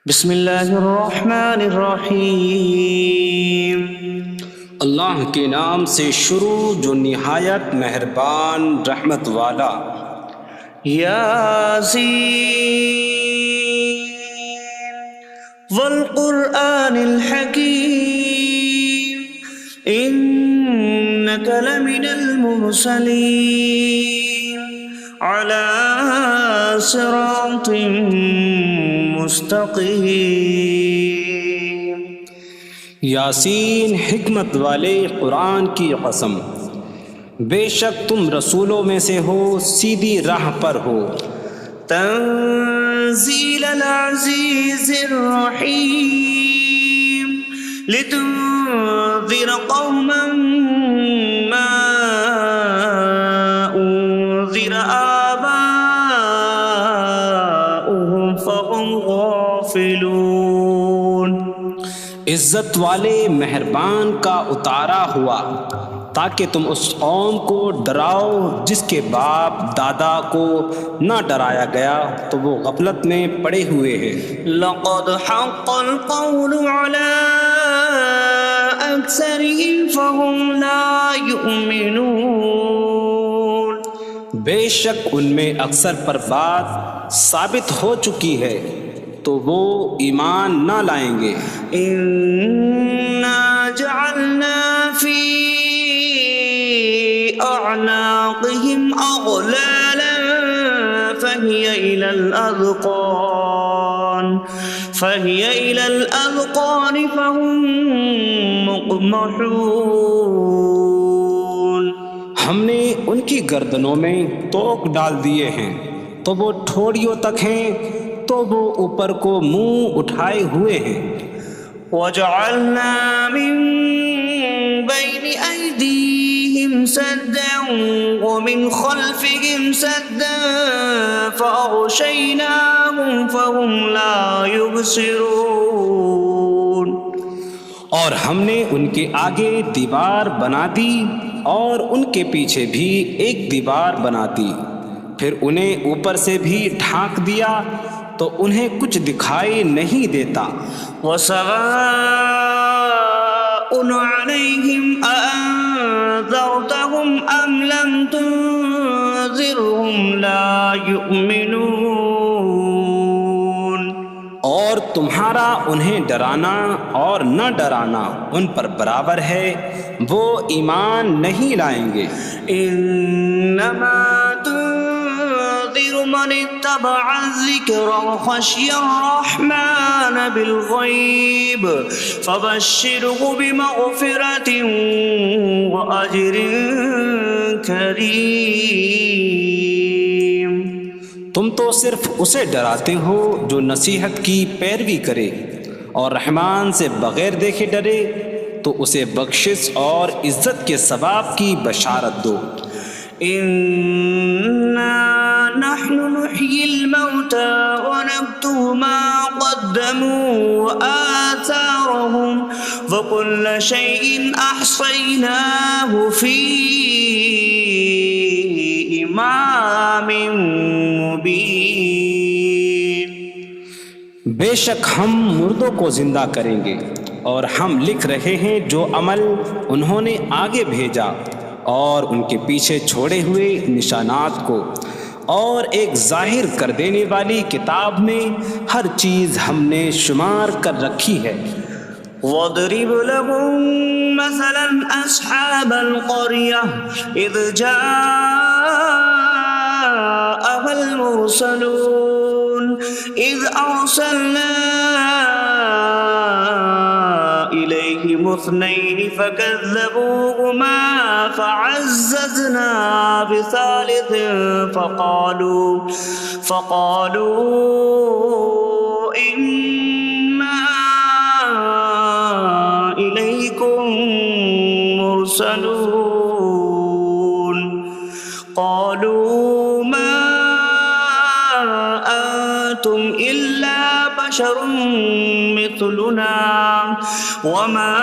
بسم اللہ الرحمن الرحیم۔ اللہ کے نام سے شروع جو نہایت مہربان رحمت والا۔ یاسین والقرآن الحکیم انک لمن المرسلین علی صراط مستقیم۔ یاسین حکمت والے قرآن کی قسم، بے شک تم رسولوں میں سے ہو، سیدھی راہ پر ہو۔ تنزیل العزیز الرحیم لتنذر قوما ما انذر آباؤهم فهم غافلون۔ عزت والے مہربان کا اتارا ہوا تاکہ تم اس قوم کو ڈراؤ جس کے باپ دادا کو نہ ڈرایا گیا تو وہ غفلت میں پڑے ہوئے ہیں۔ لقد حق القول على أكثرهم فهم لا يؤمنون۔ بے شک ان میں اکثر پر بات ثابت ہو چکی ہے تو وہ ایمان نہ لائیں گے۔ إنا جعلنا في أعناقهم أغلالا فهي إلى الأذقان فهم مقمحون۔ ہم نے ان کی گردنوں میں توق ڈال دیے ہیں تو وہ ٹھوڑیوں تک ہیں، تو وہ اوپر کو منہ اٹھائے ہوئے ہیں۔ وجعلنا من بين أيديهم سدا ومن خلفهم سدا فأغشيناهم فهم لا يبصرون۔ اور ہم نے ان کے آگے دیوار بنا دی اور ان کے پیچھے بھی ایک دیوار بنا دی، پھر انہیں اوپر سے بھی ڈھانک دیا تو انہیں کچھ دکھائی نہیں دیتا۔ وسواء عليهم أأنذرتهم أم لم تنذرهم لا يؤمنون۔ اور تمہارا انہیں ڈرانا اور نہ ڈرانا ان پر برابر ہے، وہ ایمان نہیں لائیں گے۔ انما تنذر من اتبع الذکر وخشی الرحمن بالغیب فبشره بمغفرة وأجر کریم۔ تم تو صرف اسے ڈراتے ہو جو نصیحت کی پیروی کرے اور رحمان سے بغیر دیکھے ڈرے، تو اسے بخشش اور عزت کے ثواب کی بشارت دو۔ انا نحن نحيي الموتى ونكتب ما قدموا وآثارهم وكل شيء أحصيناه في إمام مبين۔ بے شک ہم مردوں کو زندہ کریں گے اور ہم لکھ رہے ہیں جو عمل انہوں نے آگے بھیجا اور ان کے پیچھے چھوڑے ہوئے نشانات کو، اور ایک ظاہر کر دینے والی کتاب میں ہر چیز ہم نے شمار کر رکھی ہے۔ وَاضْرِبْ لَهُم مَّثَلًا أَصْحَابَ الْقَرْيَةِ إِذْ جَاءَهَا الْمُرْسَلُونَ إِذْ أَرْسَلْنَا إِلَيْهِمُ اثْنَيْنِ فَكَذَّبُوهُمَا فَعَزَّزْنَا بِثَالِثٍ فَقَالُوا إِنَّا إِلَيْكُمْ مُرْسَلُونَ۔ قَالُوا مَا أَنتُمْ إِلَّا بَشَرٌ مِثْلُنَا وَمَا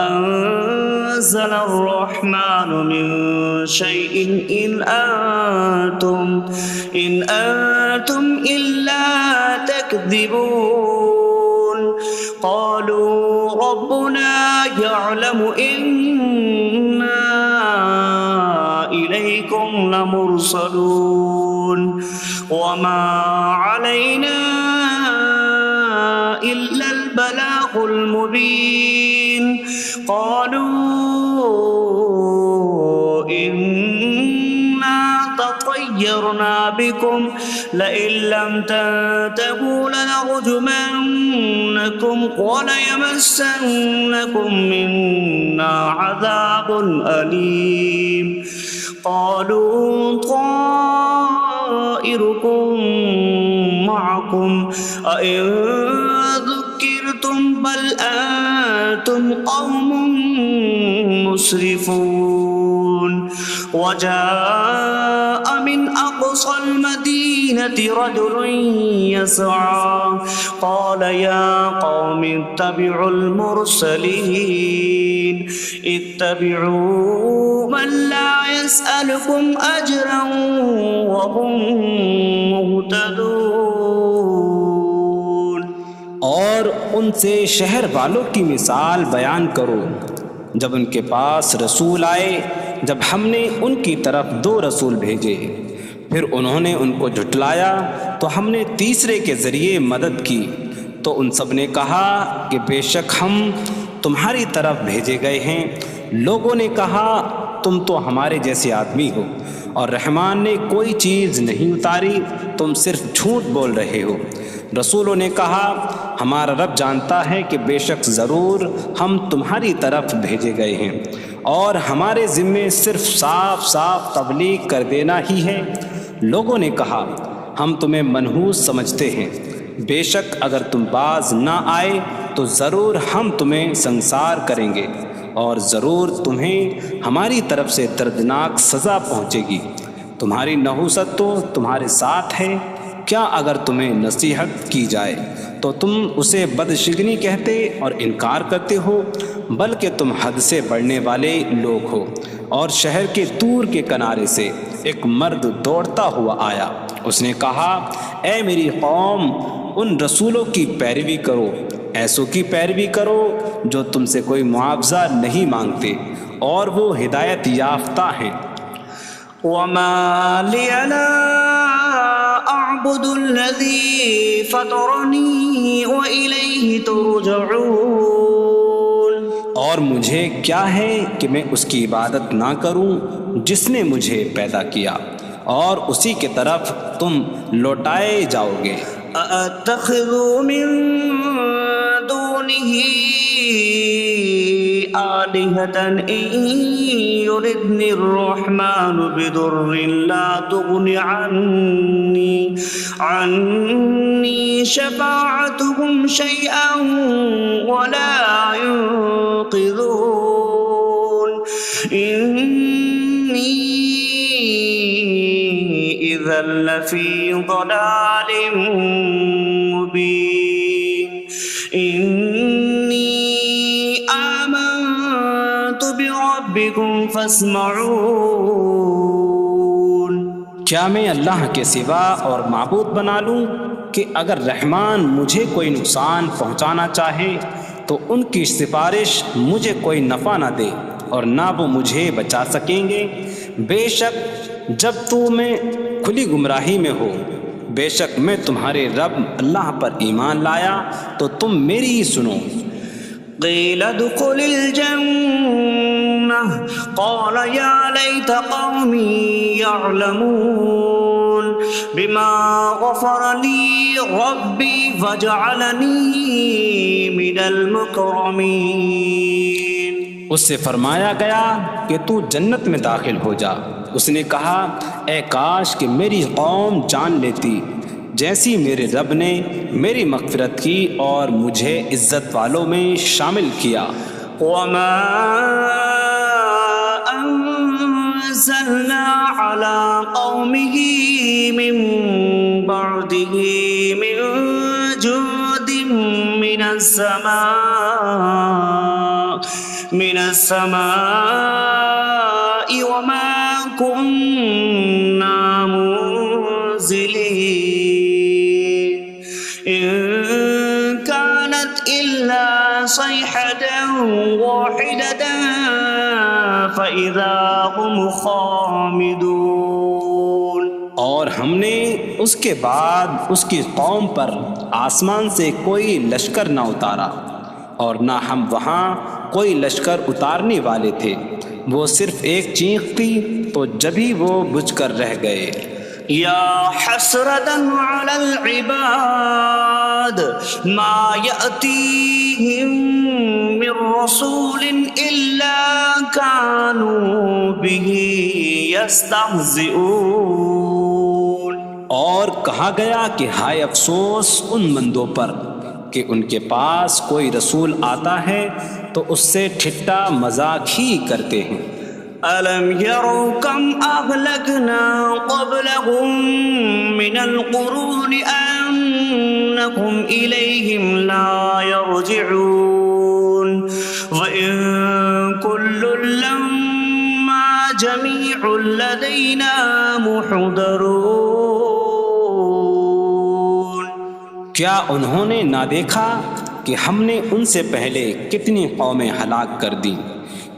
أَنتُمْ نزل الرحمن من شيء إن أنتم إلا تكذبون قالوا ربنا يعلم إنا إليكم لمرسلون وما علينا إلا البلاغ المبين قالوا إنا تطيرنا بكم لئن لم تنتهوا لنرجمنكم وليمسنكم منا عذاب أليم قالوا طائركم معكم أئن ذكرتم بل أنتم قوم مسرفون وجاء من أقصى المدينة رجل يسعى قال يا قوم اتبعوا المرسلين اتبعوا من لا يسألكم أجرا وهم مهتدون اور ان سے شہر والوں کی مثال بیان کرو جب ان کے پاس رسول آئے جب ہم نے ان کی طرف 2 رسول بھیجے پھر انہوں نے ان کو جھٹلایا تو ہم نے تیسرے کے ذریعے مدد کی تو ان سب نے کہا کہ بے شک ہم تمہاری طرف بھیجے گئے ہیں لوگوں نے کہا تم تو ہمارے جیسے آدمی ہو اور رحمان نے کوئی چیز نہیں اتاری تم صرف جھوٹ بول رہے ہو رسولوں نے کہا ہمارا رب جانتا ہے کہ بے شک ضرور ہم تمہاری طرف بھیجے گئے ہیں اور ہمارے ذمے صرف صاف صاف تبلیغ کر دینا ہی ہے لوگوں نے کہا ہم تمہیں منحوس سمجھتے ہیں بے شک اگر تم باز نہ آئے تو ضرور ہم تمہیں سنسار کریں گے اور ضرور تمہیں ہماری طرف سے دردناک سزا پہنچے گی تمہاری نحوست تو تمہارے ساتھ ہے کیا اگر تمہیں نصیحت کی جائے تو تم اسے بدشگنی کہتے اور انکار کرتے ہو بلکہ تم حد سے بڑھنے والے لوگ ہو اور شہر کے دور کے کنارے سے ایک مرد دوڑتا ہوا آیا اس نے کہا اے میری قوم ان رسولوں کی پیروی کرو ایسوں کی پیروی کرو جو تم سے کوئی معاوضہ نہیں مانگتے اور وہ ہدایت یافتہ ہیں وما لي لا أعبد الذي فطرني وإليه ترجعون اور مجھے کیا ہے کہ میں اس کی عبادت نہ کروں جس نے مجھے پیدا کیا اور اسی کی طرف تم لوٹائے جاؤ گے أأتخذ من دونه آلهة إن يردني الرحمن بضر لا تغن عني شفاعتهم شيئا ولا ينقذون إني إذا لفي ضلال مبين إني آمنت بربكم فاسمعون کیا میں اللہ کے سوا اور معبود بنا لوں کہ اگر رحمان مجھے کوئی نقصان پہنچانا چاہے تو ان کی سفارش مجھے کوئی نفع نہ دے اور نہ وہ مجھے بچا سکیں گے بے شک جب میں کھلی گمراہی میں ہو بے شک میں تمہارے رب اللہ پر ایمان لایا تو تم میری ہی سنو قيل ادخل الجنة قال يا ليت قومي يعلمون بما غفر لي ربي فجعلني من المكرمين اس سے فرمایا گیا کہ تو جنت میں داخل ہو جا اس نے کہا اے کاش کہ میری قوم جان لیتی جیسی میرے رب نے میری مغفرت کی اور مجھے عزت والوں میں شامل کیا وما أنزلنا على قومه من بعده من جود من السماء من السماء وما كنا منزلين إن كانت إلا صيحة واحدة فإذا هم خامدون۔ اور ہم نے اس کے بعد اس کی قوم پر آسمان سے کوئی لشکر نہ اتارا، اور نہ ہم وہاں کوئی لشکر اتارنے والے تھے، وہ صرف ایک چیخ تھی تو جبھی وہ بجھ کر رہ گئے۔ یا حسرة على العباد ما يأتيهم من رسول إلا كانوا به يستهزئون۔ اور کہا گیا کہ ہائے افسوس ان بندوں پر کہ ان کے پاس کوئی رسول آتا ہے تو اس سے ٹھٹا مذاق ہی کرتے ہیں۔ أَلَمْ يَرَوْا كَمْ أَهْلَكْنَا قَبْلَهُمْ مِنَ الْقُرُونِ أَنَّكُمْ إِلَيْهِمْ لَا يَرْجِعُونَ وَإِن كُلٌّ لَّمَّا جَمِيعٌ لَّدَيْنَا مُحْضَرُونَ۔ کیا انہوں نے نہ دیکھا کہ ہم نے ان سے پہلے کتنی قومیں ہلاک کر دیں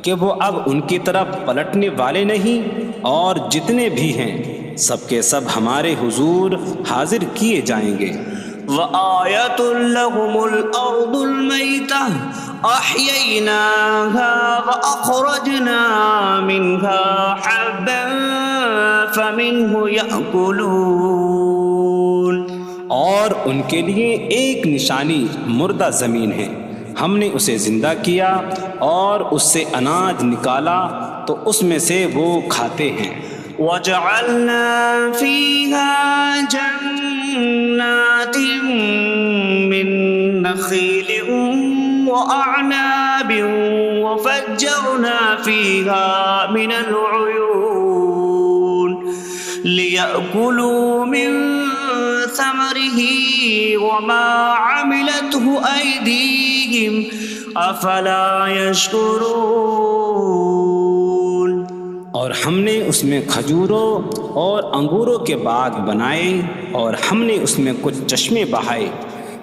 کہ وہ اب ان کی طرف پلٹنے والے نہیں، اور جتنے بھی ہیں سب کے سب ہمارے حضور حاضر کیے جائیں گے۔ وَآيَةٌ لَّهُمُ الْأَرْضُ الْمَيْتَةُ أَحْيَيْنَاهَا وَأَخْرَجْنَا مِنْهَا حَبًّا فَمِنْهُ يَأْكُلُونَ۔ اور ان کے لیے ایک نشانی مردہ زمین ہے، ہم نے اسے زندہ کیا اور اس سے اناج نکالا تو اس میں سے وہ کھاتے ہیں۔ وَجَعَلْنَا فِيهَا جَنَّاتٍ مِّن نَّخِيلٍ وَأَعْنَابٍ وَفَجَّرْنَا فِيهَا مِنَ الْعُيُونِ لِيَأْكُلُوا مِن ثَمَرِهِ وَمَا عَمِلَتْهُ أَيْدِيهِمْ أَفَلَا يَشْكُرُونَ۔ اور ہم نے اس میں کھجوروں اور انگوروں کے باغ بنائے، اور ہم نے اس میں کچھ چشمے بہائے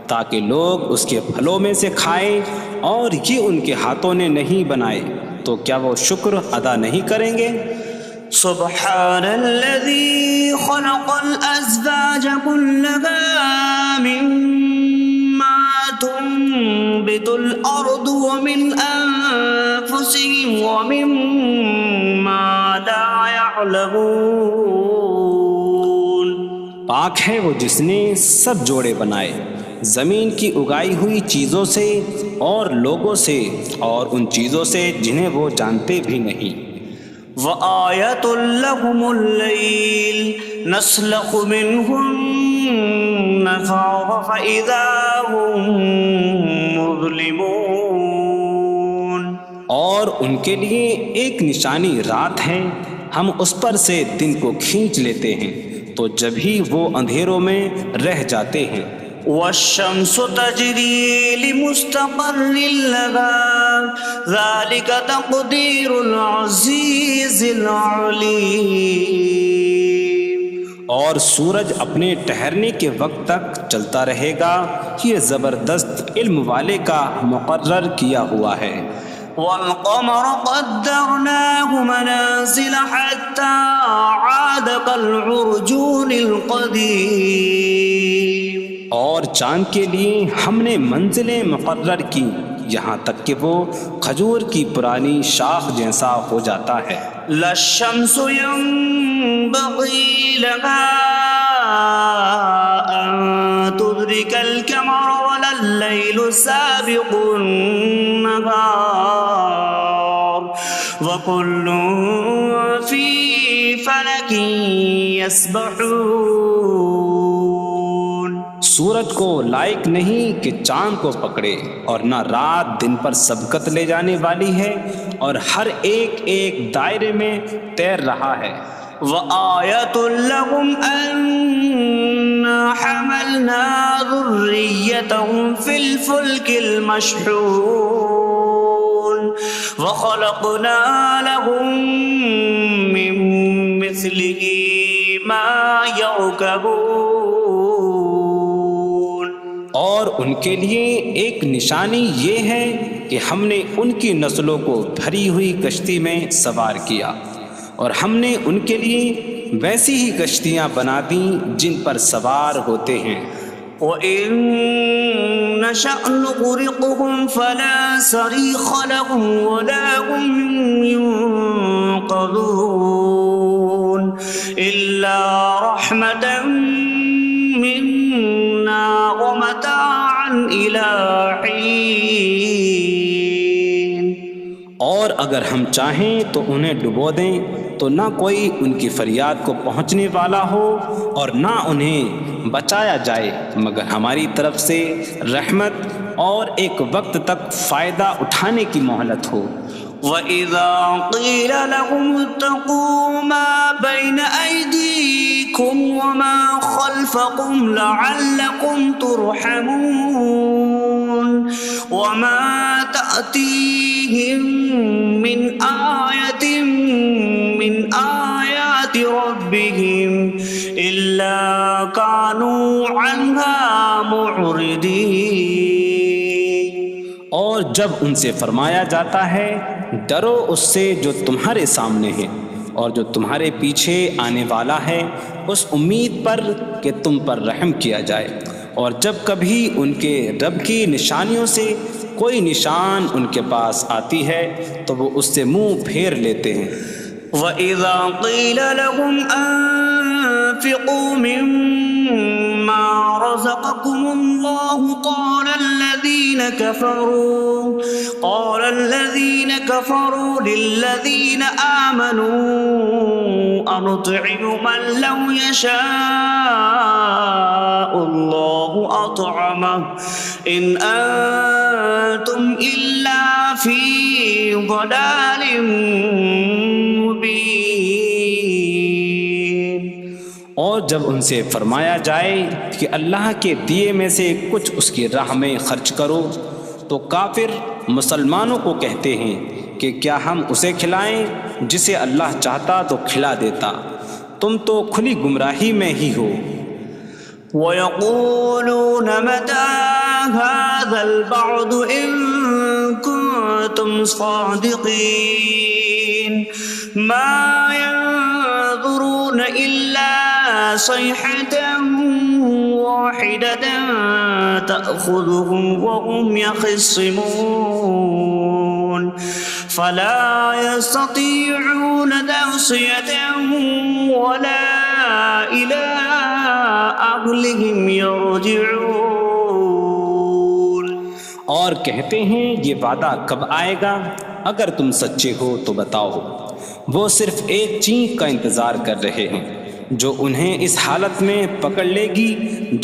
تاکہ لوگ اس کے پھلوں میں سے کھائیں، اور یہ ان کے ہاتھوں نے نہیں بنائے، تو کیا وہ شکر ادا نہیں کریں گے؟ سبحان الذي خلق الأزواج كلها مما تنبت الأرض ومن أنفسهم ومما لا يعلمون۔ پاک ہے وہ جس نے سب جوڑے بنائے زمین کی اگائی ہوئی چیزوں سے اور لوگوں سے اور ان چیزوں سے جنہیں وہ جانتے بھی نہیں۔ وَآيَةٌ لَّهُمُ اللَّيْلُ نَسْلَخُ مِنْهُ النَّهَارَ فَإِذَا هُم مُظْلِمُونَ۔ اور ان کے لیے ایک نشانی رات ہے، ہم اس پر سے دن کو کھینچ لیتے ہیں تو جبھی وہ اندھیروں میں رہ جاتے ہیں۔ وَالشَّمْسُ تَجْرِي لِمُسْتَقَرٍّ لَّهَا ذَلِكَ تَقْدِيرُ الْعَزِيزِ الْعَلِيمِ۔ اور سورج اپنے ٹھہرنے کے وقت تک چلتا رہے گا، یہ زبردست علم والے کا مقرر کیا ہوا ہے۔ وَالْقَمَرَ قَدَّرْنَاهُ مَنَازِلَ حَتَّى عَادَ كَالْعُرْجُونِ الْقَدِيمِ۔ اور چاند کے لیے ہم نے منزلیں مقرر کی یہاں تک کہ وہ کھجور کی پرانی شاخ جیسا ہو جاتا ہے۔ لا الشمس ينبغي لها أن تدرك القمر ولا الليل سابق النهار وكل في فلك يسبحون۔ سورج کو لائق نہیں کہ چاند کو پکڑے، اور نہ رات دن پر سبقت لے جانے والی ہے، اور ہر ایک ایک دائرے میں تیر رہا ہے۔ وَآيَةٌ لَّهُمْ أَنَّا حَمَلْنَا ذُرِّيَّتَهُمْ فِي الْفُلْكِ الْمَشْحُونِ۔ وخلقنا لهم من مثله ما يركبون. اور ان کے لیے ایک نشانی یہ ہے کہ ہم نے ان کی نسلوں کو بھری ہوئی کشتی میں سوار کیا، اور ہم نے ان کے لیے ویسی ہی کشتیاں بنا دیں جن پر سوار ہوتے ہیں. وَإِن نَّشَأْ نُغْرِقْهُمْ فَلَا صَرِيخَ لَهُمْ وَلَا هُمْ يُنقَذُونَ إِلَّا رَحْمَةً مِّنَّا وَمَتَاعًا إِلَىٰ حِينٍ. اور اگر ہم چاہیں تو انہیں ڈبو دیں تو نہ کوئی ان کی فریاد کو پہنچنے والا ہو اور نہ انہیں بچایا جائے مگر ہماری طرف سے رحمت اور ایک وقت تک فائدہ اٹھانے کی مہلت ہو. وَإِذَا قِيلَ لَهُمُ اتَّقُوا مَا بَيْنَ أَيْدِيكُمْ وَمَا خَلْفَكُمْ لَعَلَّكُمْ تُرْحَمُونَ وَمَا تَأْتِيهِم مِّنْ آيَةٍ مِّنْ آيَاتِ رَبِّهِمْ إِلَّا كَانُوا عَنْهَا مُعْرِضِينَ. اور جب ان سے فرمایا جاتا ہے ڈرو اس سے جو تمہارے سامنے ہے اور جو تمہارے پیچھے آنے والا ہے، اس امید پر کہ تم پر رحم کیا جائے، اور جب کبھی ان کے رب کی نشانیوں سے کوئی نشان ان کے پاس آتی ہے تو وہ اس سے منہ پھیر لیتے ہیں. وَإِذَا قِيلَ لَهُمْ أَنفِقُوا مِمَّا رَزَقَكُمُ اللَّهُ قَالَ الَّذِينَ كَفَرُوا لِلَّذِينَ آمَنُوا أَنُطْعِمُ مَن لَّوْ يَشَاءُ اللَّهُ أَطْعَمَهُ إِنْ أَنتُمْ إِلَّا فِي ضَلَالٍ مُّبِينٍ. اور جب ان سے فرمایا جائے کہ اللہ کے دیے میں سے کچھ اس کی راہ میں خرچ کرو تو کافر مسلمانوں کو کہتے ہیں کہ کیا ہم اسے کھلائیں جسے اللہ چاہتا تو کھلا دیتا، تم تو کھلی گمراہی میں ہی ہو. وَيَقُولُونَ مَتَىٰ هَٰذَا الْوَعْدُ إِن كُنتُمْ صَادِقِينَ مَا يَنظُرُونَ إِلَّا صَيْحَةً وَاحِدَةً تَأْخُذُهُمْ وَهُمْ يَخِصِّمُونَ فَلَا يَسْتَطِيعُونَ تَوْصِيَةً وَلَا إِلَىٰ أَهْلِهِمْ يَرْجِعُونَ. اور کہتے ہیں یہ وعدہ کب آئے گا؟ اگر تم سچے ہو تو بتاؤ. وہ صرف ایک چینک کا انتظار کر رہے ہیں جو انہیں اس حالت میں پکڑ لے گی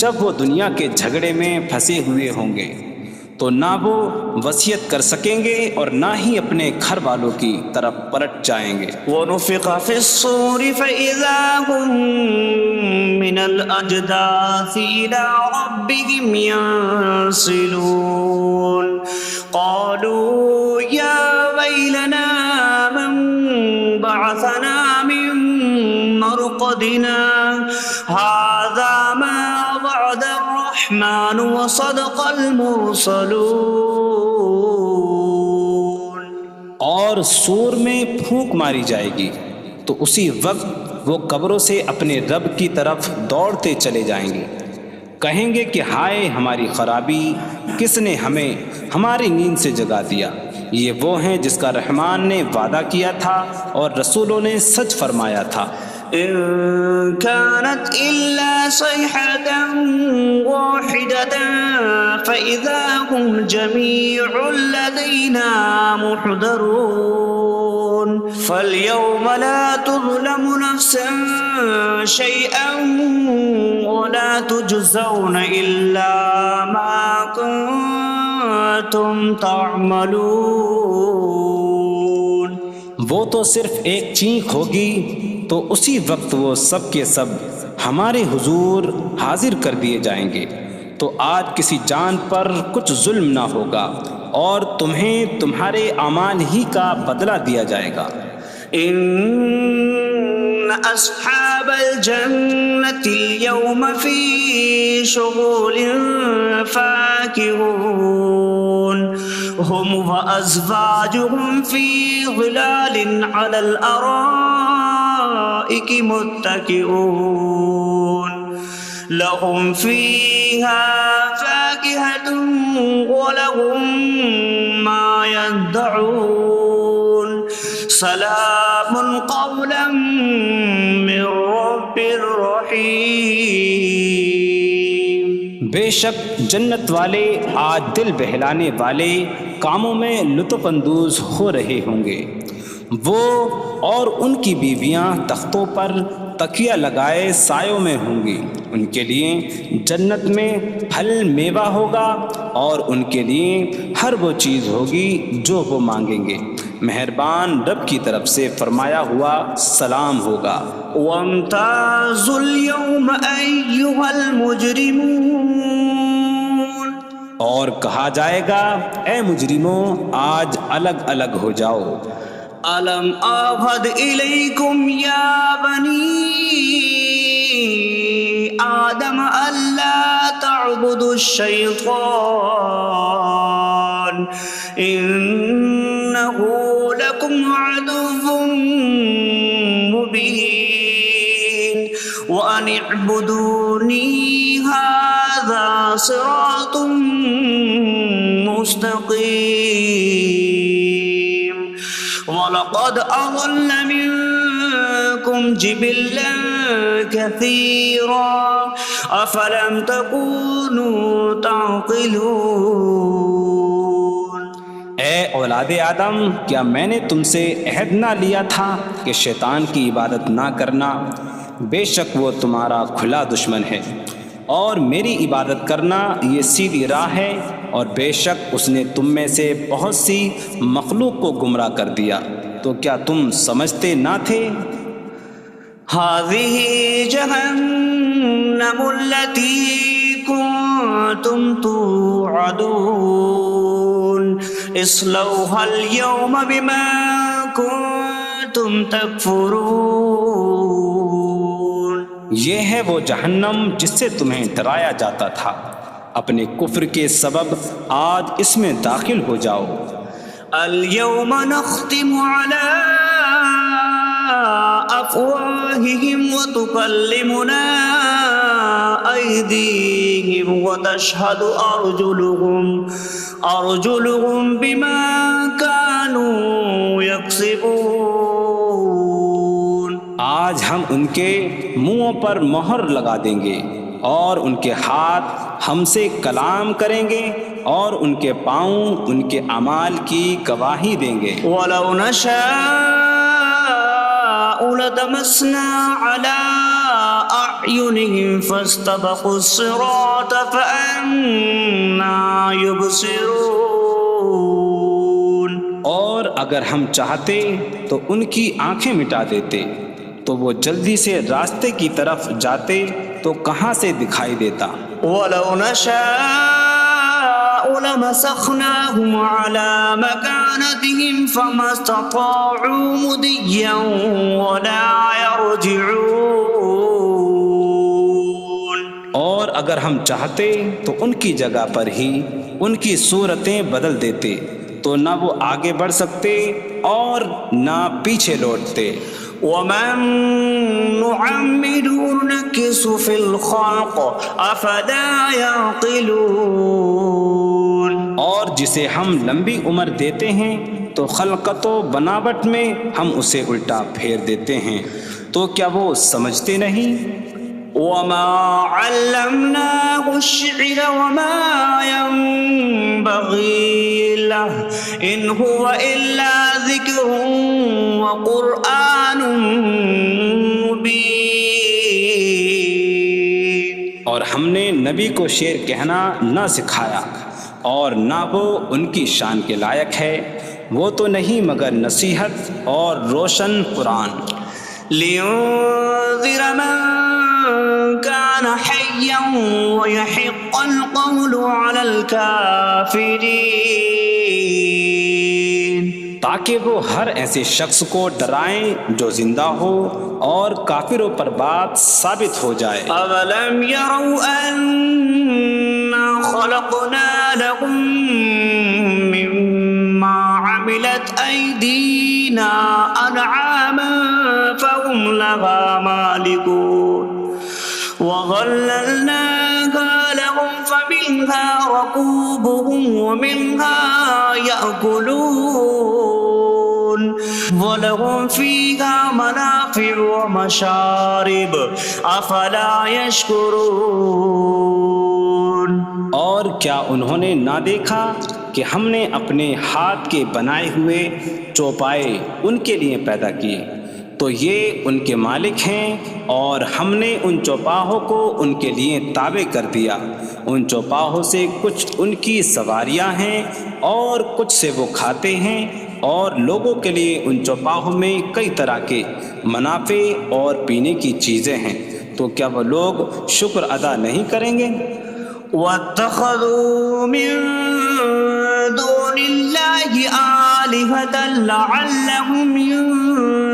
جب وہ دنیا کے جھگڑے میں پھنسے ہوئے ہوں گے، تو نہ وہ وصیت کر سکیں گے اور نہ ہی اپنے گھر والوں کی طرف پلٹ جائیں گے. وَنُفِخَ فِي الصُّورِ فَإِذَا هُم مِّنَ الْأَجْدَاثِ إِلَىٰ رَبِّهِمْ يَنسِلُونَ قَالُوا يَا وَيْلَنَا مَن بَعَثَنَا مِن مَّرْقَدِنَا هَٰذَا مَا وَعَدَ الرَّحْمَٰنُ وَصَدَقَ الْمُرْسَلُونَ. اور سور میں پھونک ماری جائے گی تو اسی وقت وہ قبروں سے اپنے رب کی طرف دوڑتے چلے جائیں گے، کہیں گے کہ ہائے ہماری خرابی، کس نے ہمیں ہماری نیند سے جگا دیا. یہ وہ ہیں جس کا رحمان نے وعدہ کیا تھا اور رسولوں نے سچ فرمایا تھا. إن كانت إلا صيحة واحدة فإذا هم جميع لدينا محضرون. فاليوم لا تظلم نفس شيئا ولا تجزون إلا ما كنتم تعملون. وہ تو صرف ایک چینک ہوگی تو اسی وقت وہ سب کے سب ہمارے حضور حاضر کر دیے جائیں گے، تو آج کسی جان پر کچھ ظلم نہ ہوگا اور تمہیں تمہارے اعمال ہی کا بدلہ دیا جائے گا۔ إن أصحاب الجنة اليوم في شغل فاكهون هم وأزواجهم في ظلال على الأرائك متكئون لهم فيها فاكهة ولهم ما يدعون سلام قولا من رب رحیم۔ بے شک جنت والے آج دل بہلانے والے کاموں میں لطف اندوز ہو رہے ہوں گے۔ وہ اور ان کی بیویاں تختوں پر تکیہ لگائے سایوں میں ہوں گی۔ ان کے لیے جنت میں پھل میوہ ہوگا اور ان کے لیے ہر وہ چیز ہوگی جو وہ مانگیں گے۔ مہربان رب کی طرف سے فرمایا ہوا سلام ہوگا۔ وامتازوا اليوم أيها المجرمون، اور کہا جائے گا اے مجرموں آج الگ الگ ہو جاؤ۔ ألم أعهد إليكم يا بني آدم ألا تعبدوا الشيطان إنه لكم عدو مبين وأن اعبدوني هذا صراط مستقيم وَلَقَدْ أَضَلَّ مِنكُمْ جِبِلًّا كَثِيرًا أَفَلَمْ تَكُونُوا تَعْقِلُونَ۔ اے اولاد آدم، کیا میں نے تم سے عہد نہ لیا تھا کہ شیطان کی عبادت نہ کرنا؟ بے شک وہ تمہارا کھلا دشمن ہے، اور میری عبادت کرنا یہ سیدھی راہ ہے، اور بے شک اس نے تم میں سے بہت سی مخلوق کو گمراہ کر دیا، تو کیا تم سمجھتے نہ تھے؟ هذه جهنم التي كنتم توعدون اصلوها اليوم بما كنتم تكفرون۔ یہ ہے وہ جہنم جس سے تمہیں ڈرایا جاتا تھا، اپنے کفر کے سبب آج اس میں داخل ہو جاؤ۔ اليوم نختم على أفواههم وتكلمنا أيديهم وتشهد أرجلهم بما كانوا يكسبون۔ آج ہم ان کے منہوں پر مہر لگا دیں گے، اور ان کے ہاتھ ہم سے کلام کریں گے، اور ان کے پاؤں ان کے اعمال کی گواہی دیں گے۔ وَلَوْ نَشَاءُ لَطَمَسْنَا عَلَىٰ أَعْيُنِهِمْ فَاسْتَبَقُوا الصِّرَاطَ فَأَنَّىٰ يُبْصِرُونَ۔ اور اگر ہم چاہتے تو ان کی آنکھیں مٹا دیتے، تو وہ جلدی سے راستے کی طرف جاتے تو کہاں سے دکھائی دیتا۔ وَلَوْ نَشَاءُ لَمَسَخْنَاهُمْ عَلَىٰ مَكَانَتِهِمْ فَمَا اسْتَطَاعُوا مُضِيًّا وَلَا يَرْجِعُونَ۔ اور اگر ہم چاہتے تو ان کی جگہ پر ہی ان کی صورتیں بدل دیتے، تو نہ وہ آگے بڑھ سکتے اور نہ پیچھے لوٹتے۔ وَمَن نُّعَمِّرْهُ نُنَكِّسْهُ فِي الْخَلْقِ أَفَلَا يَعْقِلُونَ۔ اور جسے ہم لمبی عمر دیتے ہیں تو خلقت و بناوٹ میں ہم اسے الٹا پھیر دیتے ہیں، تو کیا وہ سمجھتے نہیں؟ وَمَا عَلَّمْنَاهُ الشِّعْرَ وَمَا يَنبَغِي لَهُ إِنْ هُوَ إِلَّا ذِكْرٌ وَقُرْآنٌ مُّبِينٌ۔ اور ہم نے نبی کو شعر کہنا نہ سکھایا، اور نہ وہ ان کی شان کے لائق ہے، وہ تو نہیں مگر نصیحت اور روشن قرآن۔ لِيُنذِرَ مَن كَانَ حَيًّا حيا ويحق القول على الكافرين تاکہ وہ ہر ایسے شخص کو ڈرائیں جو زندہ ہو اور کافروں پر بات ثابت ہو جائے۔ أولم يروا أنا خلقنا لهم مما عملت أيدينا أنعاما فهم لها مالكون وظللناها لهم فمنها ركوبهم ومنها يأكلون وَلَهُمْ فِيهَا مَنَافِعُ وَمَشَارِبُ أَفَلَا يَشْكُرُونَ۔ اور کیا انہوں نے نہ دیکھا کہ ہم نے اپنے ہاتھ کے بنائے ہوئے چوپائے ان کے لیے پیدا کیے، تو یہ ان کے مالک ہیں، اور ہم نے ان چوپاہوں کو ان کے لیے تابع کر دیا۔ ان چوپاہوں سے کچھ ان کی سواریاں ہیں اور کچھ سے وہ کھاتے ہیں، اور لوگوں کے لیے ان چوپاہوں میں کئی طرح کے منافع اور پینے کی چیزیں ہیں، تو کیا وہ لوگ شکر ادا نہیں کریں گے؟ وَاتَّخَذُوا مِن دُونِ اللَّهِ آلِهَةً لَعَلَّهُمْ يُنصَرُونَ۔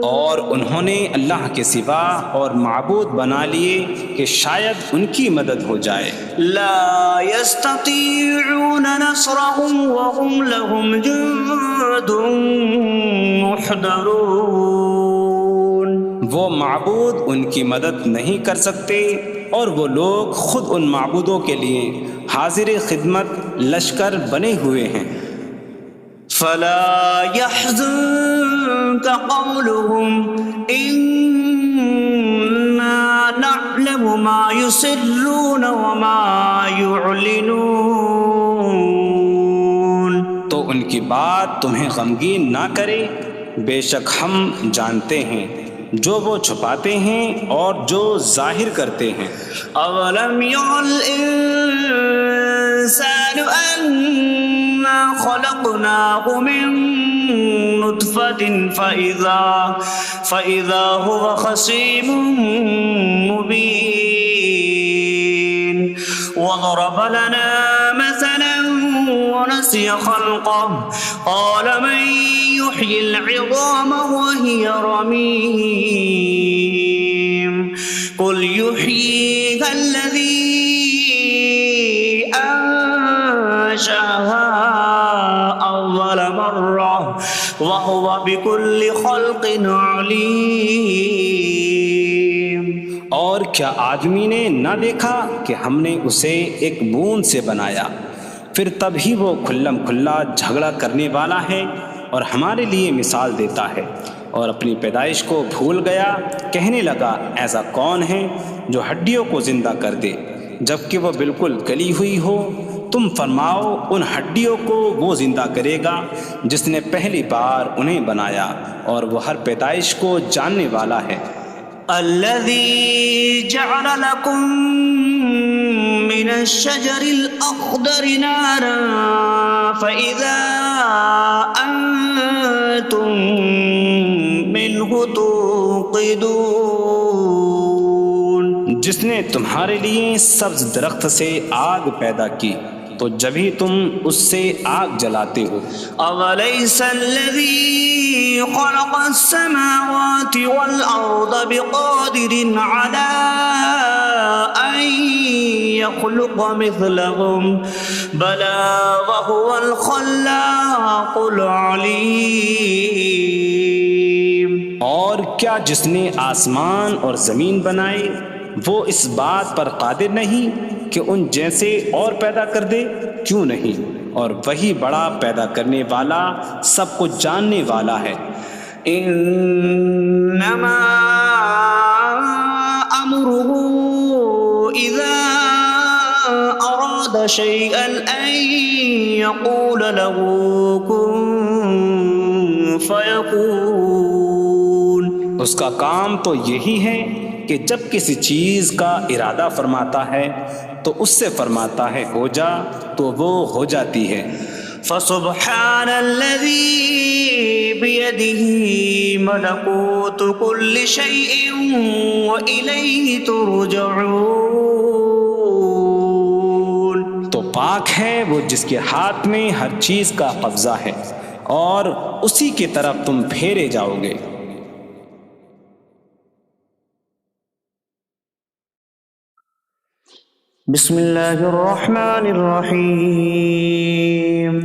اور انہوں نے اللہ کے سوا اور معبود بنا لیے کہ شاید ان کی مدد ہو جائے۔ لا يستطيعون نصرهم وهم لهم جند محضرون۔ وہ معبود ان کی مدد نہیں کر سکتے، اور وہ لوگ خود ان معبودوں کے لیے حاضر خدمت لشکر بنے ہوئے ہیں۔ فلا يحزنك قولهم إنا نعلم ما يسرون وما يعلنون۔ تو ان کی بات تمہیں غمگین نہ کرے، بے شک ہم جانتے ہیں جو وہ چھپاتے ہیں اور جو ظاہر کرتے ہیں۔ اولم ير الانسان انا خلقناه من نطفة فإذا هو خصيم مبين وضرب لنا مثلا ونسي خلقه قال من يحيي العظام وهي رميم قل يحييها الذي أنشأها أول مرة وهو بكل خلق عليم۔ اور کیا آدمی نے نہ دیکھا کہ ہم نے اسے ایک بوند سے بنایا، پھر تب ہی وہ کھلم کھلا جھگڑا کرنے والا ہے اور ہمارے لیے مثال دیتا ہے، اور اپنی پیدائش کو بھول گیا، کہنے لگا ایسا کون ہے جو ہڈیوں کو زندہ کر دے جبکہ وہ بالکل گلی ہوئی ہو؟ تم فرماؤ ان ہڈیوں کو وہ زندہ کرے گا جس نے پہلی بار انہیں بنایا، اور وہ ہر پیدائش کو جاننے والا ہے۔ الذي جعل لكم من الشجر الأخضر نارا فإذا أنتم منه توقدون۔ جس نے تمہارے لیے سبز درخت سے آگ پیدا کی تو جبھی تم اس سے آگ جلاتے ہو۔ أَوَلَيْسَ الَّذِي خَلَقَ السَّمَاوَاتِ وَالْأَرْضَ بِقَادِرٍ عَلَىٰ أَن يَخْلُقَ مِثْلَهُم بَلَىٰ وَهُوَ الْخَلَّاقُ الْعَلِيمُ۔ اور کیا جس نے آسمان اور زمین بنائے وہ اس بات پر قادر نہیں کہ ان جیسے اور پیدا کر دے؟ کیوں نہیں، اور وہی بڑا پیدا کرنے والا سب کچھ جاننے والا ہے۔ انما امره اذا اراد شيئا ان يقول له كن فيكون۔ اس کا کام تو یہی ہے کہ جب کسی چیز کا ارادہ فرماتا ہے تو اس سے فرماتا ہے ہو جا، تو وہ ہو جاتی ہے۔ فسبحان الذي بيده ملكوت كل شيء وإليه ترجعون. تو پاک ہے وہ جس کے ہاتھ میں ہر چیز کا قبضہ ہے اور اسی کی طرف تم پھیرے جاؤ گے. بسم اللہ الرحمن الرحیم.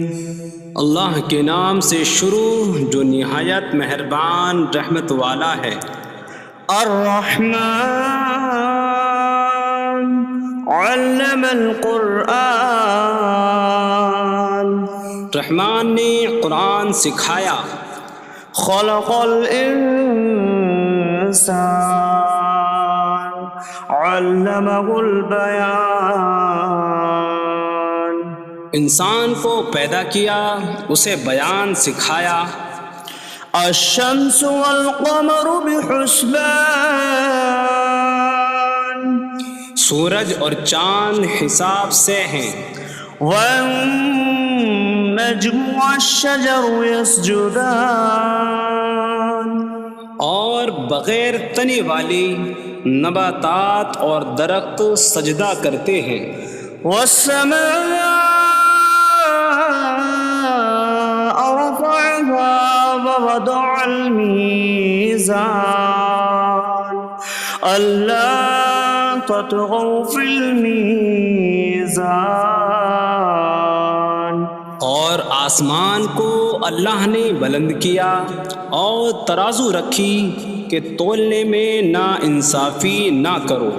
اللہ کے نام سے شروع جو نہایت مہربان رحمت والا ہے. الرحمن علم القرآن. رحمان نے قرآن سکھایا. خلق الانسان علمہ البیان. انسان کو پیدا کیا اسے بیان سکھایا. الشمس والقمر بحسبان. سورج اور چاند حساب سے ہیں. والنجم والشجر يسجدان. اور بغیر تنے والی نباتات اور درخت سجدہ کرتے ہیں. والسماء رفعها ووضع الميزان ألا تطغوا في الميزان. اور آسمان کو اللہ نے بلند کیا اور ترازو رکھی کہ تولنے میں نا انصافی نہ کرو.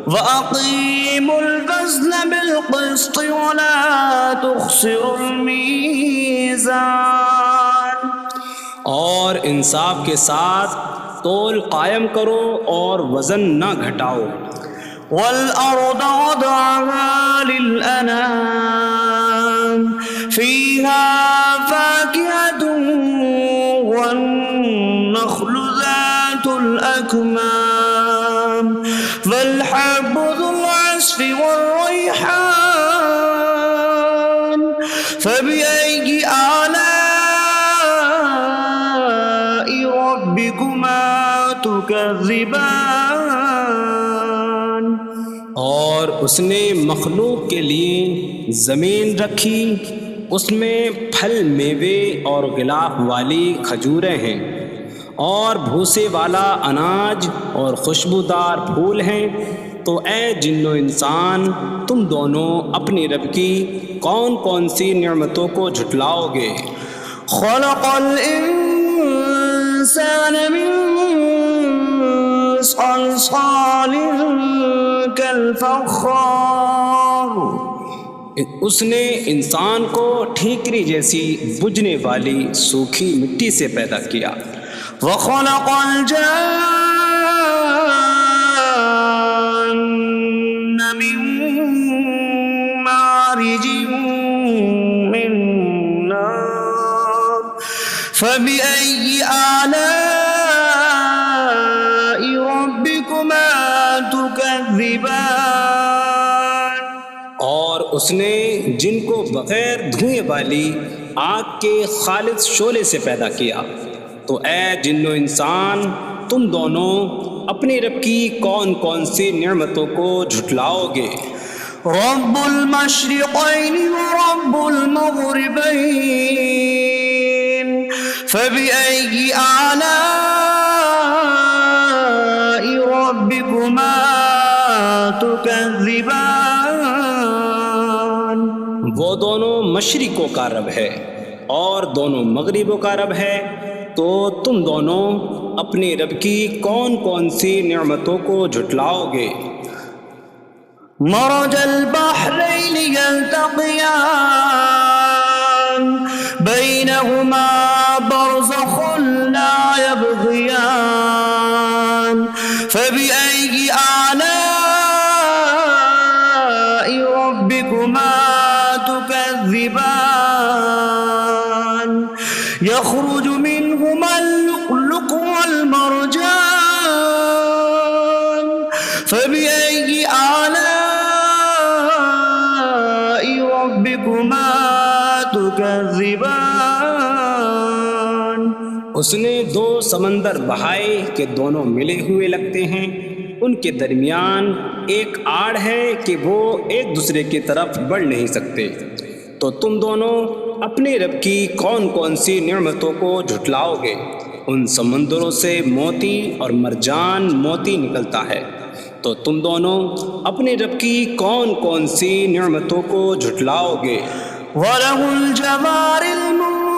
وَأَقِيمُوا الْوَزْنَ بِالْقِسْطِ وَلَا تُخْسِرُوا الْمِيزَانَ. اور انصاف کے ساتھ تول قائم کرو اور وزن نہ گھٹاؤ. وَالْأَرْضَ وَضَعَهَا لِلْأَنَامِ فِيهَا فَاكِهَةٌ وَالنَّخْلُ ذَاتُ الْأَكْمَامِ وَالْحَبُّ ذُو الْعَصْفِ وَالرَّيْحَانُ فَبِأَيِّ آلَاءِ رَبِّكُمَا تُكَذِّبَانِ. اور اس نے مخلوق کے لیے زمین رکھی، اس میں پھل میوے اور غلاف والی کھجوریں ہیں اور بھوسے والا اناج اور خوشبودار پھول ہیں. تو اے جن و انسان تم دونوں اپنی رب کی کون کون سی نعمتوں کو جھٹلاؤ گے. خلق الانسان من صلصال کالفخار. اس نے انسان کو ٹھیکری جیسی بجھنے والی سوکھی مٹی سے پیدا کیا. وخلق الجان من مارج من نار فبأي آلاء ربكما تكذبان. اور اس نے جن کو بغیر دھوئیں والی آگ کے خالص شعلے سے پیدا کیا. تو اے جن و انسان تم دونوں اپنی رب کی کون کون سی نعمتوں کو جھٹلاؤ گے. رب المشرقین ورب المغربین فبأي آلاء ربكما تكذبان. وہ دونوں مشرقوں کا رب ہے اور دونوں مغربوں کا رب ہے. تو تم دونوں اپنی رب کی کون کون سی نعمتوں کو جھٹلاؤ گے. مرج البحرین یلتقیان بینہما برزخ لا یبغیان فبأي آلاء ربكما تكذبان. يخرج منهما اللؤلؤ والمرجان فبأي آلاء ربكما تكذبان. تكذبان اس نے دو سمندر بہائے کہ دونوں ملے ہوئے لگتے ہیں، ان کے درمیان ایک آڑ ہے کہ وہ ایک دوسرے کی طرف بڑھ نہیں سکتے، تو تم دونوں اپنے رب کی کون کون سی نعمتوں کو جھٹلاؤ گے؟ ان سمندروں سے موتی اور مرجان موتی نکلتا ہے، تو تم دونوں اپنے رب کی کون کون سی نعمتوں کو جھٹلاؤ گے؟ وَلَهُ الْجَوَارِ الْمُنشَآتُ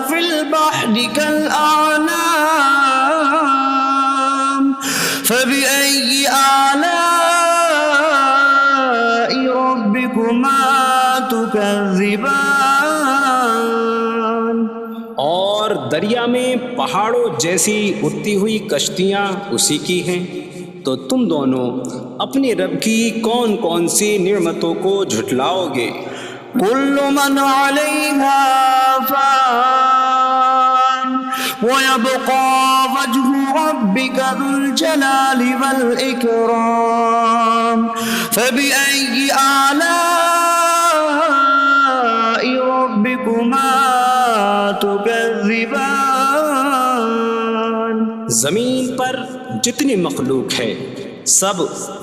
فِي الْبَحْرِ كَالْأَعْلَامِ فَبِأَيِّ آلَاءِ رَبِّكُمَا تُكَذِّبَانِ اور دریا میں پہاڑوں جیسی اڑتی ہوئی کشتیاں اسی کی ہیں، تو تم دونوں اپنے رب کی کون کون سی نعمتوں کو جھٹلاؤ گے؟ كل من عليها فان ويبقى وجه ربك ذو الجلال والإكرام فبأي آلاء ربكما تكذبان زمین پر جتنی مخلوق ہے سب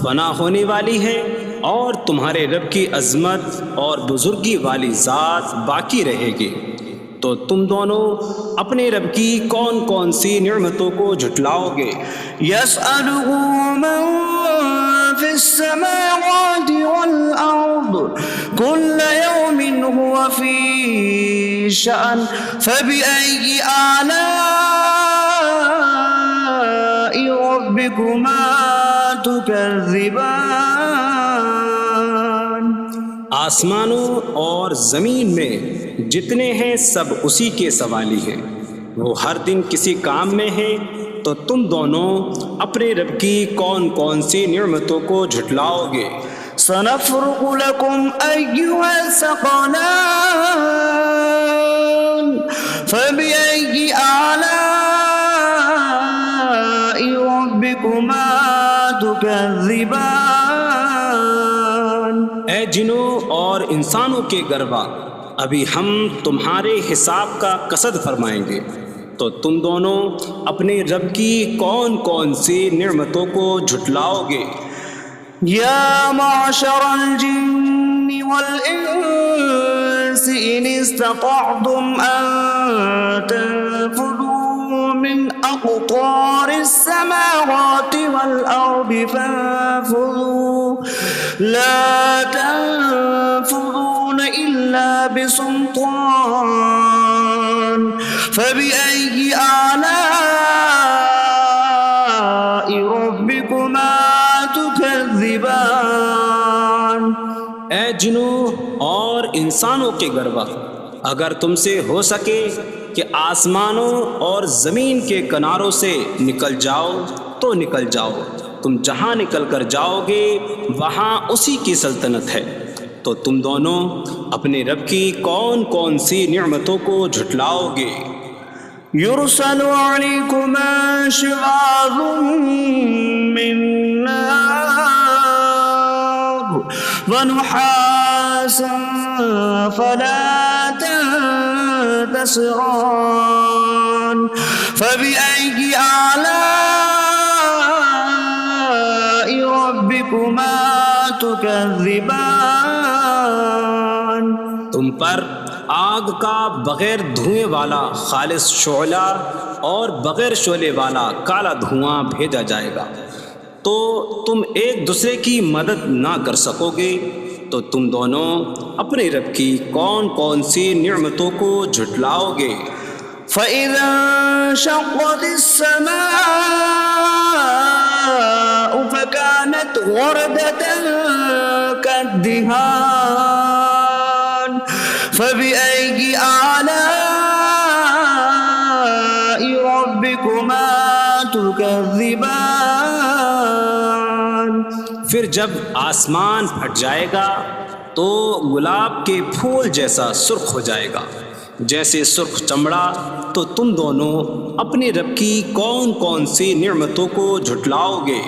فنا ہونے والی ہے، اور تمہارے رب کی عظمت اور بزرگی والی ذات باقی رہے گی، تو تم دونوں اپنے رب کی کون کون سی نعمتوں کو جھٹلاؤ گے؟ يسأله من في السماوات والأرض كل يوم هو في شأن فبأي آلاء ربكما تكذبان آسمانوں اور زمین میں جتنے ہیں سب اسی کے سوالی ہیں، وہ ہر دن کسی کام میں ہیں، تو تم دونوں اپنے رب کی کون کون سی نعمتوں کو جھٹلاؤ گے؟ سنفرغ لكم أيها الثقلان فبأي آلاء ربكما تكذبان اے جنوں اور انسانوں کے گروہ، ابھی ہم تمہارے حساب کا قصد فرمائیں گے، تو تم دونوں اپنے رب کی کون کون سی نعمتوں کو جھٹلاؤ گے؟ يا معشر الجن والإنس إن استطعتم أن تنفذوا من أقطار السماوات والأرض فانفذوا لا تنفذون إلا بسلطان فبأي آلاء ربكما تكذبان اے جنوں اور انسانوں کے گروہ، اگر تم سے ہو سکے کہ آسمانوں اور زمین کے کناروں سے نکل جاؤ تو نکل جاؤ، تم جہاں نکل کر جاؤ گے وہاں اسی کی سلطنت ہے، تو تم دونوں اپنے رب کی کون کون سی نعمتوں کو جھٹلاؤ گے؟ يرسل عليكما شواظ من نار ونحاس فلا تنتصران فبأي آلاء ربكما تكذبان تم پر آگ کا بغیر دھوئیں والا خالص شعلہ اور بغیر شعلے والا کالا دھواں بھیجا جائے گا، تو تم ایک دوسرے کی مدد نہ کر سکو گے، تو تم دونوں اپنے رب کی کون کون سی نعمتوں کو جھٹلاؤ گے؟ فَإِذَا انشَقَّتِ السَّمَاءُ فَكَانَتْ وَرْدَةً كَالدِّهَانِ فَبِأَيِّ آلَاءِ رَبِّكُمَا تُكَذِّبَانِ پھر جب آسمان پھٹ جائے گا تو گلاب کے پھول جیسا سرخ ہو جائے گا، جیسے سرخ چمڑا، تو تم دونوں اپنے رب کی کون کون سی نعمتوں کو جھٹلاؤ گے؟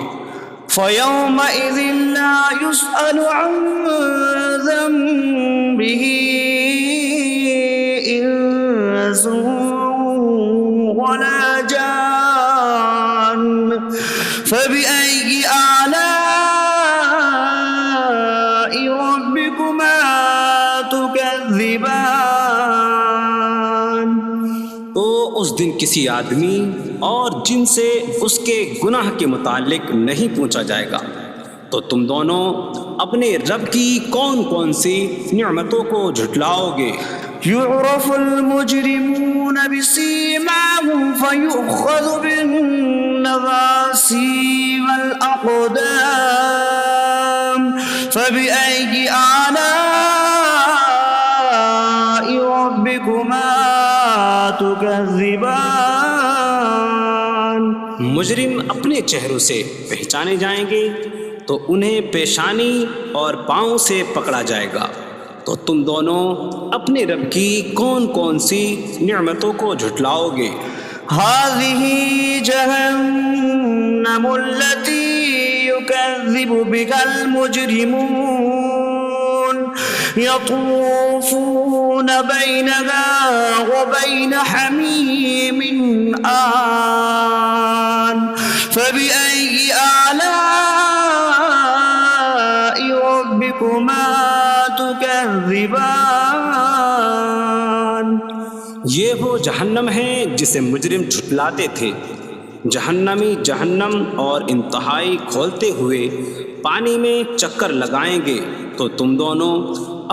فيومئذ لا يسأل عن ذنبه إنس ولا جان فبأي آلاء ربكما تكذبان. تو اس دن کسی آدمی اور جن سے اس کے گناہ کے متعلق نہیں پوچھا جائے گا. تو تم دونوں اپنے رب کی کون کون سی نعمتوں کو جھٹلاؤ گے؟ يعرف المجرمون بسيماهم فيؤخذ بالنواصي والأقدام فبأي آلاء ربكما تكذبان. مجرم اپنے چہروں سے پہچانے جائیں گے تو انہیں پیشانی اور پاؤں سے پکڑا جائے گا. تو تم دونوں اپنے رب کی کون کون سی نعمتوں کو جھٹلاؤ گے؟ هذه جهنم التي يكذب بها المجرمون يطوفون بينها وبين حميم آن فبأي آلاء ربكما تكذبان. یہ وہ جہنم ہے جسے مجرم جھٹلاتے تھے. جہنمی جہنم اور انتہائی کھولتے ہوئے پانی میں چکر لگائیں گے. تو تم دونوں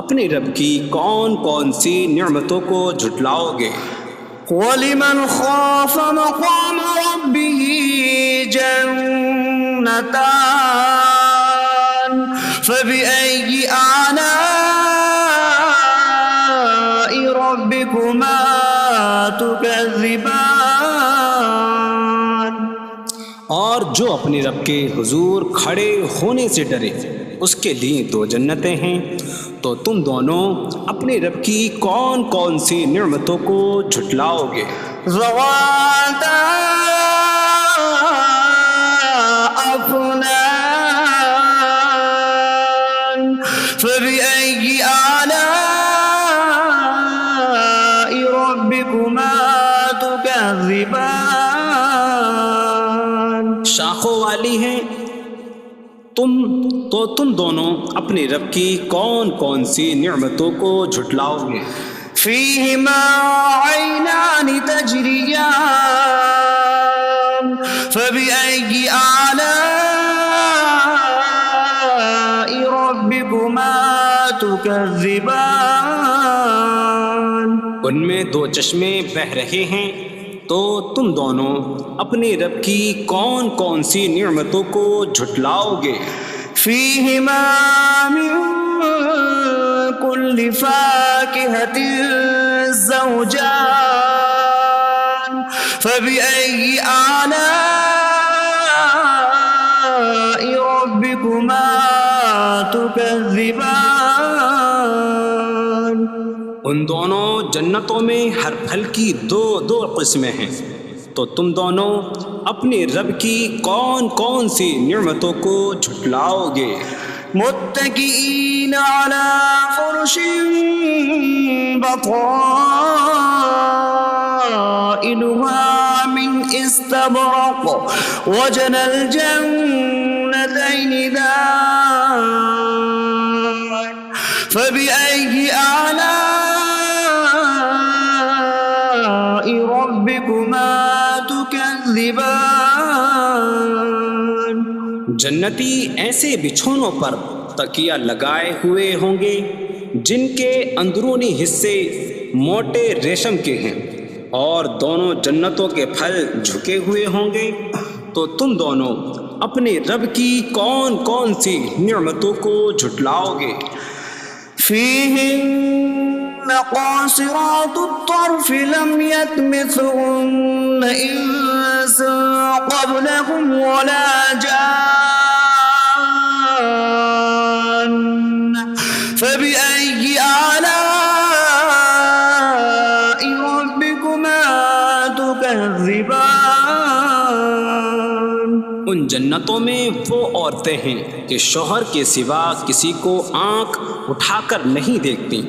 اپنے رب کی کون کون سی نعمتوں کو جھٹلاؤ گے؟ وَلِمَنْ خَافَ مَقَامَ رَبِّهِ جَنَّتَانِ فَبِأَيِّ آلَاءِ رَبِّكُمَا تُكَذِّبَانِ. اور جو اپنے رب کے حضور کھڑے ہونے سے ڈرے اس کے لیے دو جنتیں ہیں. تو تم دونوں اپنے رب کی کون کون سی نعمتوں کو جھٹلاؤ گے؟ ذواتا أفنان فبأي آلاء ربكما تكذبان. شاخوں والی ہیں. تم دونوں اپنے رب کی کون کون سی نعمتوں کو جھٹلاؤ گے؟ فيهما عينان تجريان فبأي آلاء ربكما تكذبان. ان میں دو چشمے بہہ رہے ہیں. تو تم دونوں اپنے رب کی کون کون سی نعمتوں کو جھٹلاؤ گے؟ فيهما من كل فاكهة زوجان فبأي آلاء ربكما تكذبان. ان دونوں جنتوں میں ہر پھل کی دو قسمیں ہیں. تو تم دونوں اپنے رب کی کون کون سی نعمتوں کو جھٹلاؤ گے؟ متكئين على فرش بطائنها من استبرق وجنى الجنتين دان فبأي آلاء ربكما تكذبان. جنتی ایسے بچھونوں پر تکیہ لگائے ہوئے ہوں گے جن کے اندرونی حصے موٹے ریشم کے ہیں اور دونوں جنتوں کے پھل جھکے ہوئے ہوں گے. تو تم دونوں اپنے رب کی کون کون سی نعمتوں کو جھٹلاؤ گے؟ فيهن قاصرات الطرف لم يطمثهن إنس قبلهم ولا جان فبأي آلاء ربكما تكذبان. ان جنتوں جنتوں میں وہ عورتیں ہیں کہ شوہر کے سوا کسی کو آنکھ اٹھا کر نہیں دیکھتی،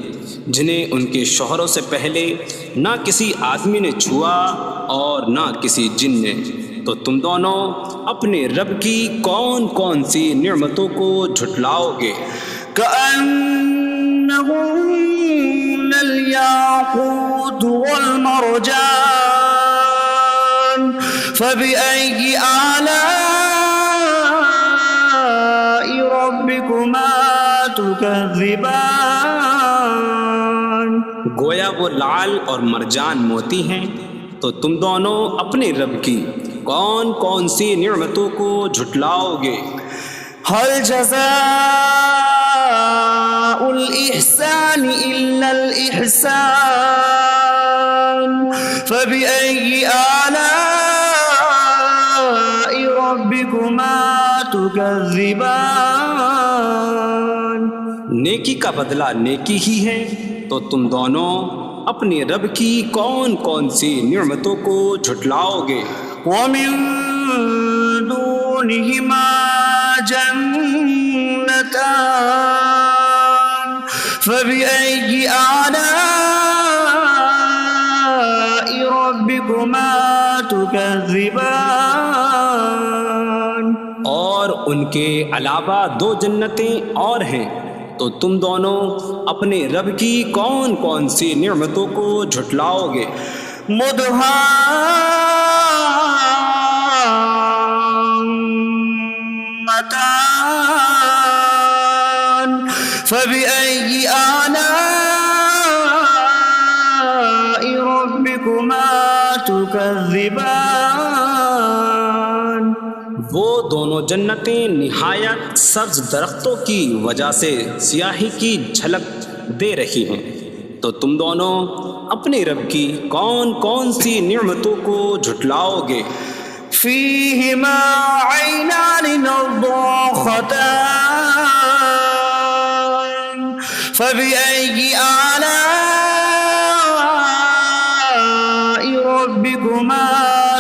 جنہیں ان کے شوہروں سے پہلے نہ کسی آدمی نے چھوا اور نہ کسی جن نے۔ تو تم دونوں اپنے رب کی کون کون سی نعمتوں کو جھٹلاؤ گے؟ كأنهن الياقوت والمرجان فبأي آلاء ربكما تكذبان؟ گویا وہ لعل اور مرجان موتی ہیں۔ تو تم دونوں اپنے رب کی کون کون سی نعمتوں کو جھٹلاؤ گے؟ هل جزاء الإحسان إلا الإحسان فبأي آلاء ربكما تكذبان؟ نیکی کا بدلہ نیکی ہی ہے، تو تم دونوں اپنے رب کی کون کون سی نعمتوں کو جھٹلاؤ گے؟ ومن دونهما جنتان فبأي آلاء ربكما تكذبان؟ اور ان کے علاوہ دو جنتیں اور ہیں، تو تم دونوں اپنے رب کی کون کون سی نعمتوں کو جھٹلاؤ گے؟ مدهامتان فبأي آلاء ربكما تكذبان؟ وہ دونوں جنتیں نہایت سبز درختوں کی وجہ سے سیاہی کی جھلک دے رہی ہیں، تو تم دونوں اپنے رب کی کون کون سی نعمتوں کو جھٹلاؤ گے؟ فيهما عينان نضاختان فبأي آلاء ربكما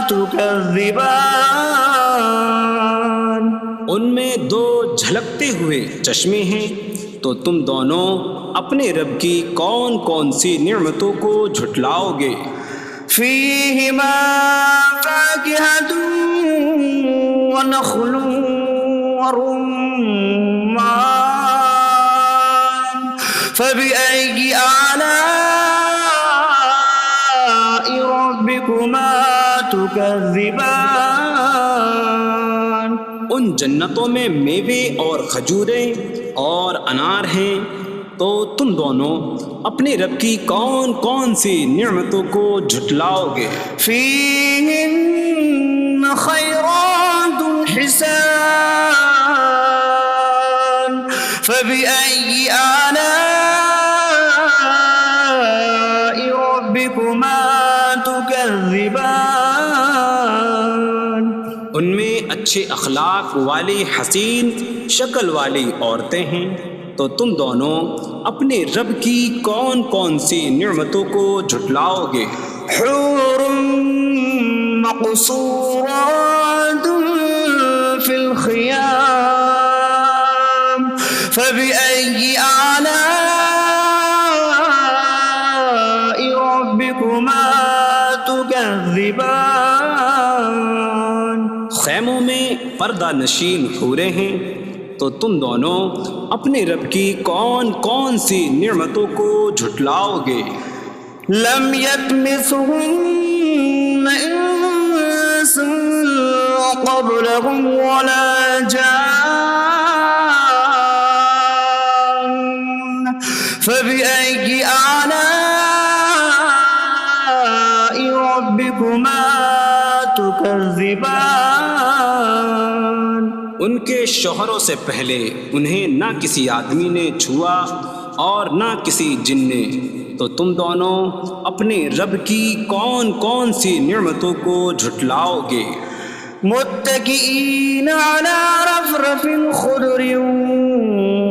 تكذبان؟ ان میں دو جھلکتے ہوئے چشمے ہیں، تو تم دونوں اپنے رب کی کون کون سی نعمتوں کو جھٹلاؤ گے؟ فيهما فاكهة ونخل ورمان فبأي آلاء ربكما تكذبان؟ ان جنتوں میں میوے اور کھجوریں اور انار ہیں، تو تم دونوں اپنے رب کی کون کون سی نعمتوں کو جھٹلاؤ گے؟ فيهن خيرات حسان فبأي آلاء ربكما تكذبان؟ ان میں اچھے اخلاق والی حسین شکل والی عورتیں ہیں، تو تم دونوں اپنے رب کی کون کون سی نعمتوں کو جھٹلاؤ گے؟ حور مقصورات في الخيام فبأي آلاء ربكما تكذبان؟ خیموں میں پردہ نشین حوریں ہیں، تو تم دونوں اپنے رب کی کون کون سی نعمتوں کو جھٹلاؤ گے؟ لم يطمثهن انس قبلهم ولا جان فبأي آلاء ربكما تكذبان؟ ان کے شوہروں سے پہلے انہیں نہ کسی آدمی نے چھوا اور نہ کسی جن نے، تو تم دونوں اپنے رب کی کون کون سی نعمتوں کو جھٹلاؤ گے؟ متكئين على رفرف خضر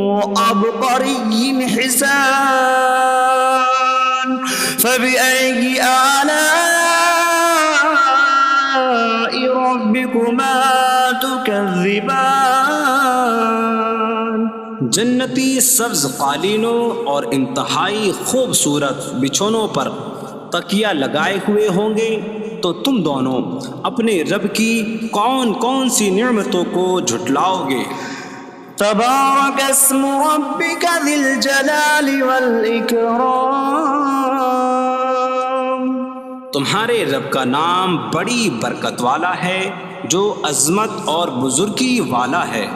وعبقري حسان فبأي آلاء ربكما تكذبان؟ الدان. جنتی سبز قالینوں اور انتہائی خوبصورت بچھونوں پر تکیہ لگائے ہوئے ہوں گے، تو تم دونوں اپنے رب کی کون کون سی نعمتوں کو جھٹلاؤ گے؟ تبارک اسم ربک ذی الجلال والاکرام. تمہارے رب کا نام بڑی برکت والا ہے، جو عظمت اور بزرگی والا ہے.